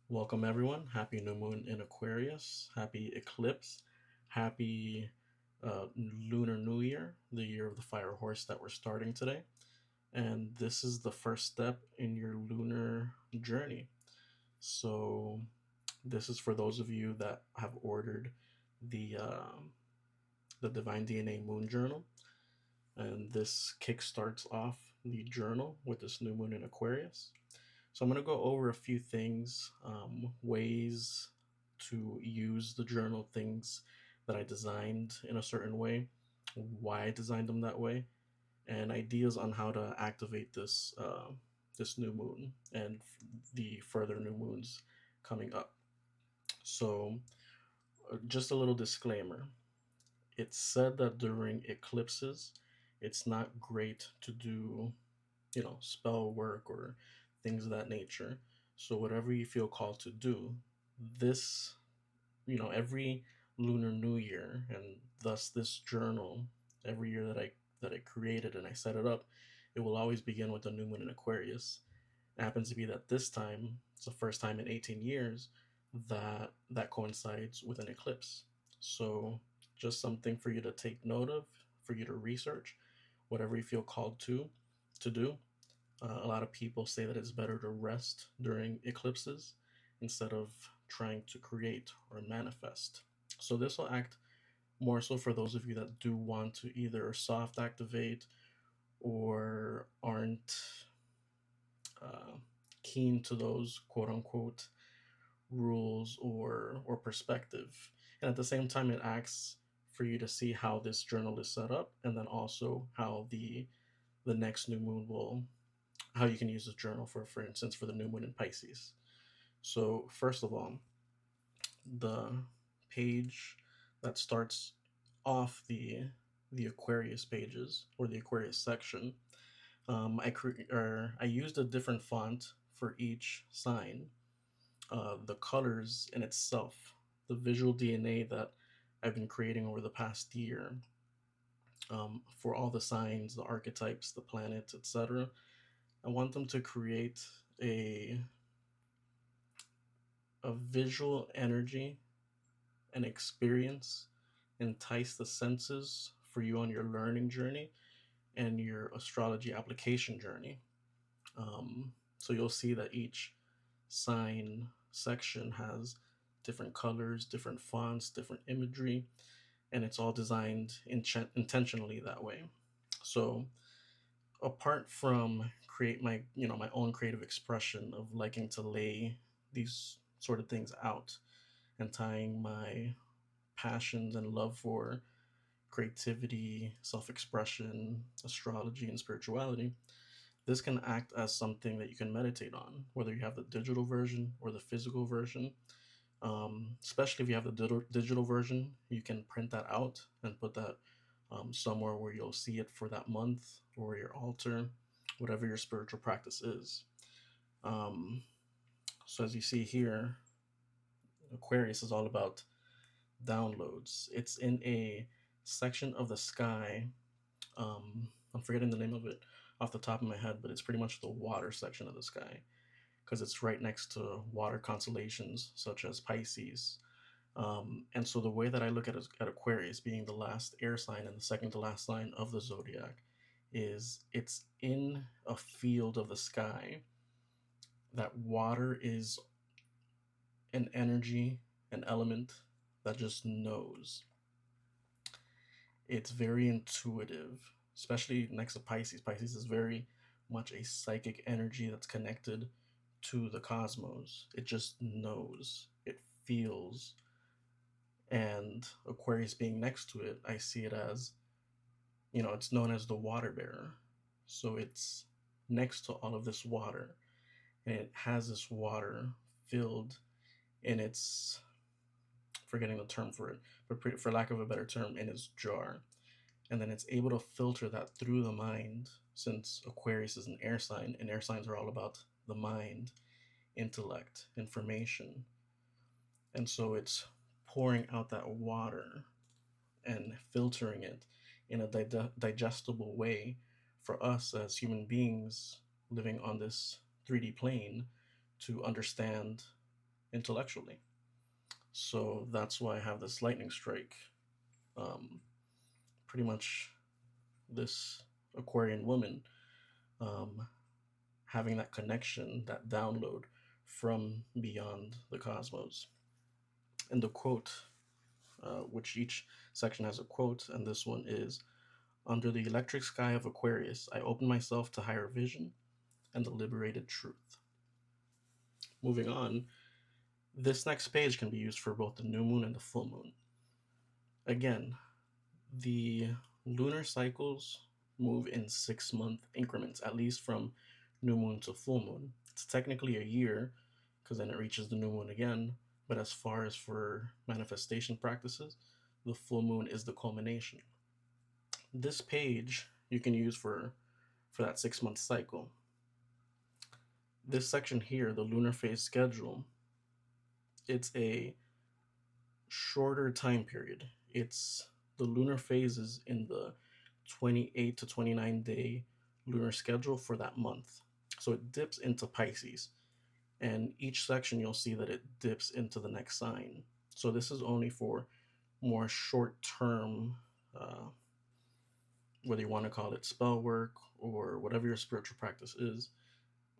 Welcome, everyone. Happy new moon in Aquarius. Happy eclipse. Happy Lunar New Year, the year of the fire horse that we're starting today. And this is the first step in your lunar journey. So, this is for those of you that have ordered the the Divine DNA Moon Journal, and this kickstarts off the journal with this new moon in Aquarius. So I'm going to go over a few things, ways to use the journal, things that I designed in a certain way, why I designed them that way, and ideas on how to activate this new moon and the further new moons coming up. So, just a little disclaimer. It's said that during eclipses, it's not great to do, spell work or things of that nature. So whatever you feel called to do, this, every lunar new year, and thus this journal, every year that I created and I set it up, it will always begin with the new moon in Aquarius. It happens to be that this time it's the first time in 18 years that coincides with an eclipse. So just something for you to take note of, for you to research, whatever you feel called to do. A lot of people say that it's better to rest during eclipses instead of trying to create or manifest. So this will act more so for those of you that do want to either soft activate or aren't uh, keen to those quote unquote rules or perspective. And at the same time, it acts for you to see how this journal is set up, and then also how the next new moon will how you can use this journal for instance for the new moon in Pisces. So first of all, the page that starts off the Aquarius pages or the Aquarius section, I used a different font for each sign. The colors in itself, the visual DNA that I've been creating over the past year, for all the signs, the archetypes, the planets, etc. I want them to create a a visual energy and experience, entice the senses for you on your learning journey and your astrology application journey. So you'll see that each sign section has different colors, different fonts, different imagery, and it's all designed intentionally that way. So apart from create my own creative expression of liking to lay these sort of things out and tying my passions and love for creativity, self-expression, astrology, and spirituality, this can act as something that you can meditate on, whether you have the digital version or the physical version. Especially if you have the digital version, you can print that out and put that somewhere where you'll see it for that month, or your altar, whatever your spiritual practice is. Um, so as you see here, Aquarius is all about downloads. It's in a section of the sky. I'm forgetting the name of it off the top of my head, but it's pretty much the water section of the sky because it's right next to water constellations such as Pisces. And so the way that I look at Aquarius being the last air sign and the second to last sign of the zodiac is it's in a field of the sky that water is an energy, an element that just knows. It's very intuitive, especially next to Pisces. Pisces is very much a psychic energy that's connected to the cosmos. It just knows, it feels. And Aquarius being next to it, I see it as, it's known as the water bearer. So it's next to all of this water, and it has this water filled in its, forgetting the term for it, but for lack of a better term, in its jar. And then it's able to filter that through the mind, since Aquarius is an air sign, and air signs are all about the mind, intellect, information. And so it's pouring out that water and filtering it in a digestible way for us as human beings living on this 3D plane to understand intellectually. So that's why I have this lightning strike. Um, Pretty much this Aquarian woman um, having that connection, that download from beyond the cosmos. And the quote, which each section has a quote, and this one is: Under the electric sky of Aquarius, I open myself to higher vision and the liberated truth. Moving on, this next page can be used for both the new moon and the full moon. Again, the lunar cycles move in 6 month increments, at least from new moon to full moon. It's technically a year because then it reaches the new moon again. But as far as for manifestation practices, the full moon is the culmination. This page you can use for that 6 month cycle. This section here, the lunar phase schedule, it's a shorter time period. It's the lunar phases in the 28 to 29-day lunar schedule for that month. So it dips into Pisces, and each section you'll see that it dips into the next sign. So this is only for more short term, whether you want to call it spell work or whatever your spiritual practice is.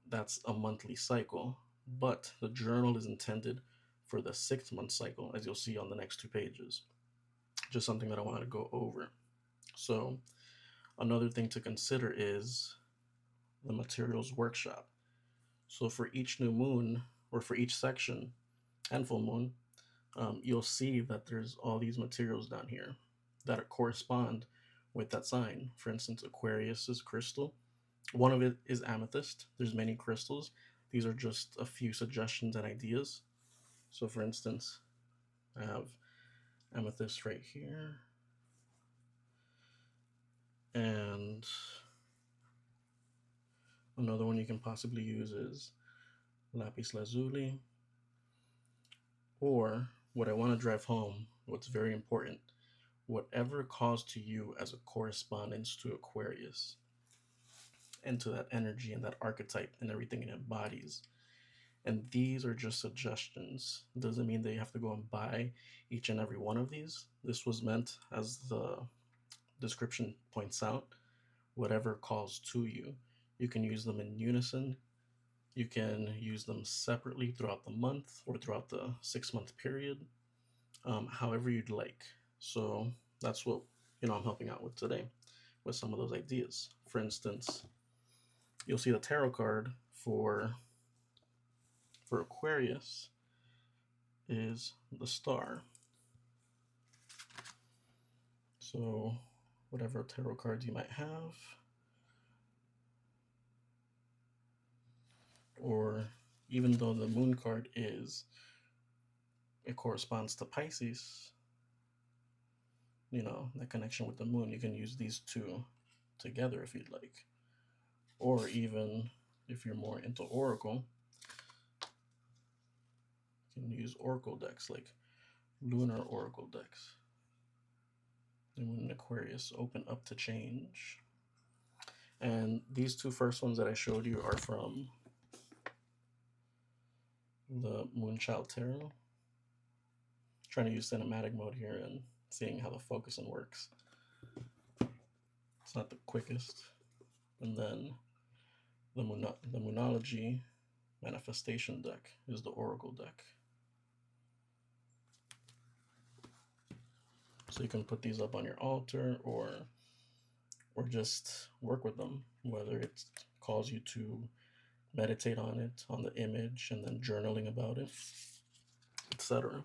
That's a monthly cycle, but the journal is intended for the 6 month cycle, as you'll see on the next 2 pages. Just something that I want to go over. So another thing to consider is the materials workshop. So for each new moon, or for each section and full moon, you'll see that there's all these materials down here that correspond with that sign. For instance, Aquarius is crystal. One of it is amethyst. There's many crystals. These are just a few suggestions and ideas. So for instance, I have amethyst right here. And another one you can possibly use is lapis lazuli. Or what I want to drive home, what's very important, whatever calls to you as a correspondence to Aquarius and to that energy and that archetype and everything it embodies. And these are just suggestions. Doesn't mean that you have to go and buy each and every one of these. This was meant, as the description points out, whatever calls to you. You can use them in unison. You can use them separately throughout the month or throughout the 6 month period, however you'd like. So that's what I'm helping out with today, with some of those ideas. For instance, you'll see the tarot card for Aquarius is the Star. So whatever tarot cards you might have, or even though the Moon card it corresponds to Pisces, that connection with the moon, you can use these two together if you'd like. Or even if you're more into oracle, you can use oracle decks like lunar oracle decks. The Moon and Aquarius open up to change. And these two first ones that I showed you are from the Moonchild Tarot. Trying to use cinematic mode here and seeing how the focusing works. It's not the quickest. And then the Moonology Manifestation deck is the Oracle deck. So you can put these up on your altar or just work with them, whether it calls you to meditate on it, on the image, and then journaling about it, etc.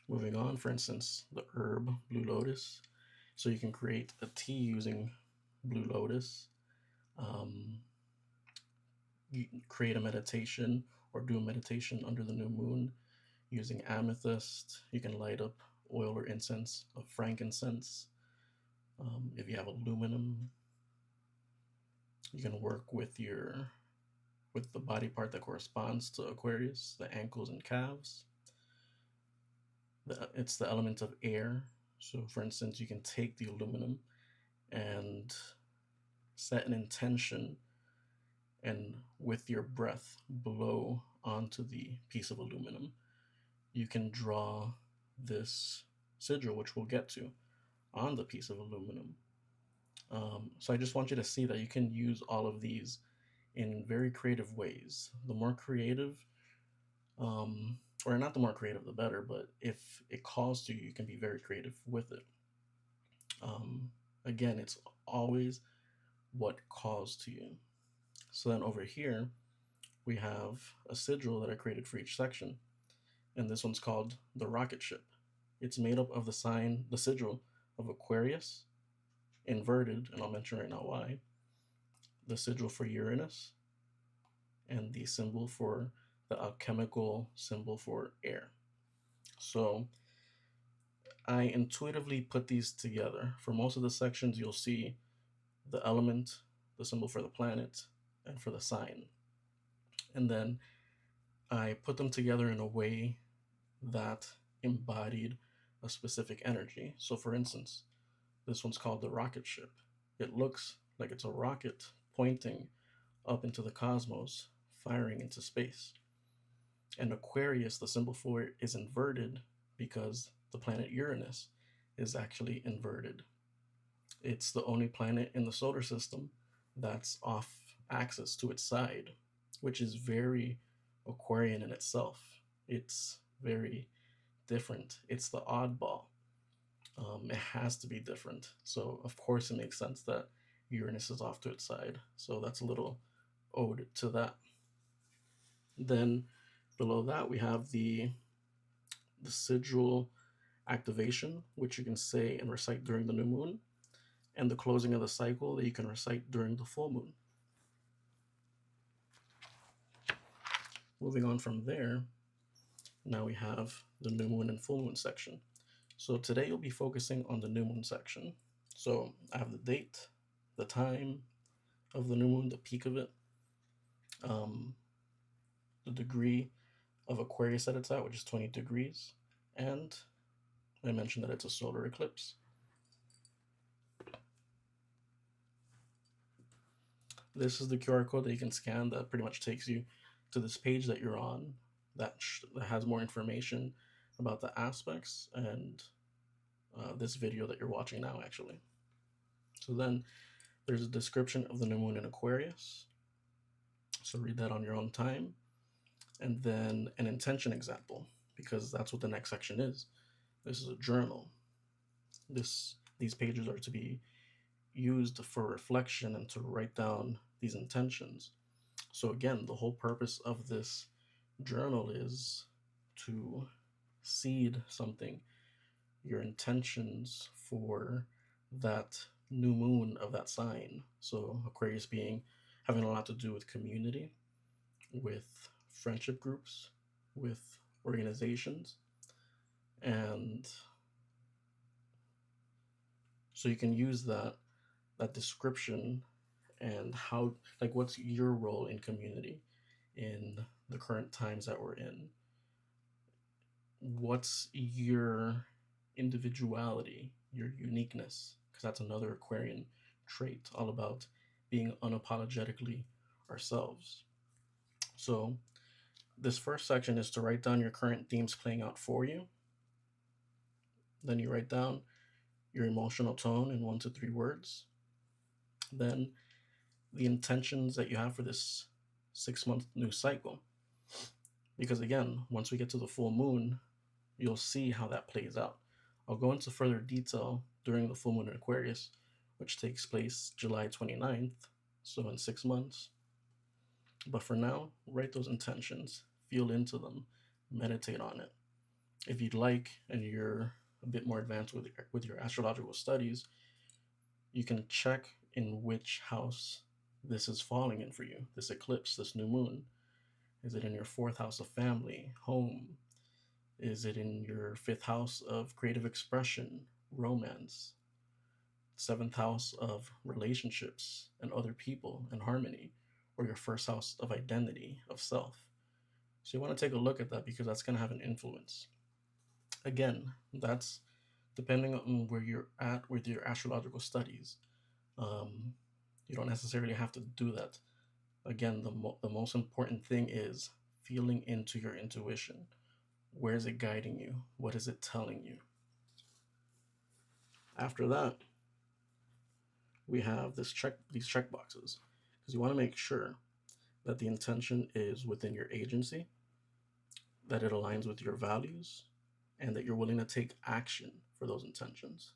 Moving on, for instance, the herb Blue Lotus. So you can create a tea using Blue Lotus. You can create a meditation or do a meditation under the new moon using amethyst. You can light up oil or incense of frankincense. If you have aluminum, you can work with the body part that corresponds to Aquarius, the ankles and calves. It's the element of air. So for instance, you can take the aluminum and set an intention and with your breath, blow onto the piece of aluminum, you can draw this sigil, which we'll get to, on the piece of aluminum. So I just want you to see that you can use all of these in very creative ways. The more creative, or not the more creative, the better, but if it calls to you, you can be very creative with it. Again, it's always what calls to you. So then over here, we have a sigil that I created for each section, and this one's called the rocket ship. It's made up of the sigil of Aquarius, inverted, and I'll mention right now why, the sigil for Uranus, and the symbol for the alchemical symbol for air. So I intuitively put these together. For most of the sections, you'll see the element, the symbol for the planet, and for the sign. And then I put them together in a way that embodied a specific energy. So for instance, this one's called the rocket ship. It looks like it's a rocket pointing up into the cosmos, firing into space. And Aquarius, the symbol for it, is inverted because the planet Uranus is actually inverted. It's the only planet in the solar system that's off axis to its side, which is very Aquarian in itself. It's very different. It's the oddball. It has to be different. So, of course, it makes sense that Uranus is off to its side. So, that's a little ode to that. Then, below that, we have the sigil activation, which you can say and recite during the new moon, and the closing of the cycle that you can recite during the full moon. Moving on from there, now we have the new moon and full moon section. So today you'll be focusing on the new moon section. So I have the date, the time of the new moon, the peak of it, the degree of Aquarius that it's at, which is 20 degrees, and I mentioned that it's a solar eclipse. This is the QR code that you can scan that pretty much takes you to this page that you're on that has more information about the aspects and this video that you're watching now, actually. So then there's a description of the new moon in Aquarius. So read that on your own time. And then an intention example, because that's what the next section is. This is a journal. These pages are to be used for reflection and to write down these intentions. So again, the whole purpose of this journal is to seed something, your intentions for that new moon of that sign. So Aquarius having a lot to do with community, with friendship groups, with organizations, and so you can use that description and how, like, what's your role in community in the current times that we're in? What's your individuality, your uniqueness? Because that's another Aquarian trait, all about being unapologetically ourselves. So this first section is to write down your current themes playing out for you. Then you write down your emotional tone in 1 to 3 words. Then the intentions that you have for this 6-month new cycle. Because again, once we get to the full moon, you'll see how that plays out. I'll go into further detail during the full moon in Aquarius, which takes place July 29th, so in 6 months. But for now, write those intentions, feel into them, meditate on it. If you'd like, and you're a bit more advanced with your astrological studies, you can check in which house this is falling in for you, this eclipse, this new moon. Is it in your 4th house of family, home? Is it in your 5th house of creative expression, romance? 7th house of relationships and other people and harmony? Or your 1st house of identity, of self? So you want to take a look at that, because that's going to have an influence. Again, that's depending on where you're at with your astrological studies. You don't necessarily have to do that Again, the most important thing is feeling into your intuition. Where is it guiding you? What is it telling you? After that, we have these check boxes because you want to make sure that the intention is within your agency, that it aligns with your values, and that you're willing to take action for those intentions.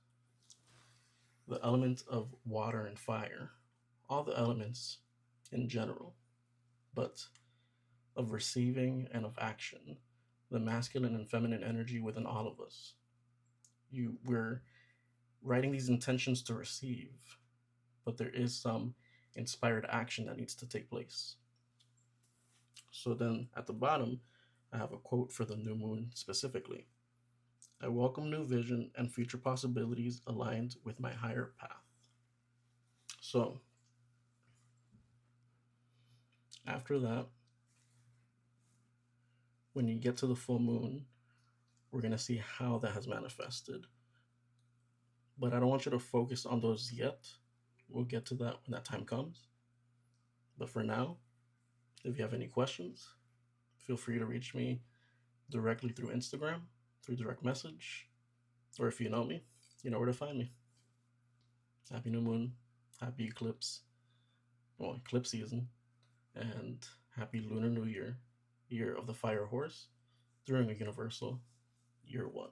The element of water and fire, all the elements in general, but of receiving and of action, the masculine and feminine energy within all of us. We're writing these intentions to receive, but there is some inspired action that needs to take place. So then at the bottom, I have a quote for the new moon specifically. I welcome new vision and future possibilities aligned with my higher path. So after that, when you get to the full moon, we're going to see how that has manifested. But I don't want you to focus on those yet. We'll get to that when that time comes. But for now, if you have any questions, feel free to reach me directly through Instagram, through direct message, or if you know me, you know where to find me. Happy new moon, happy eclipse, well, eclipse season, and happy Lunar New Year, year of the fire horse, during a universal year one.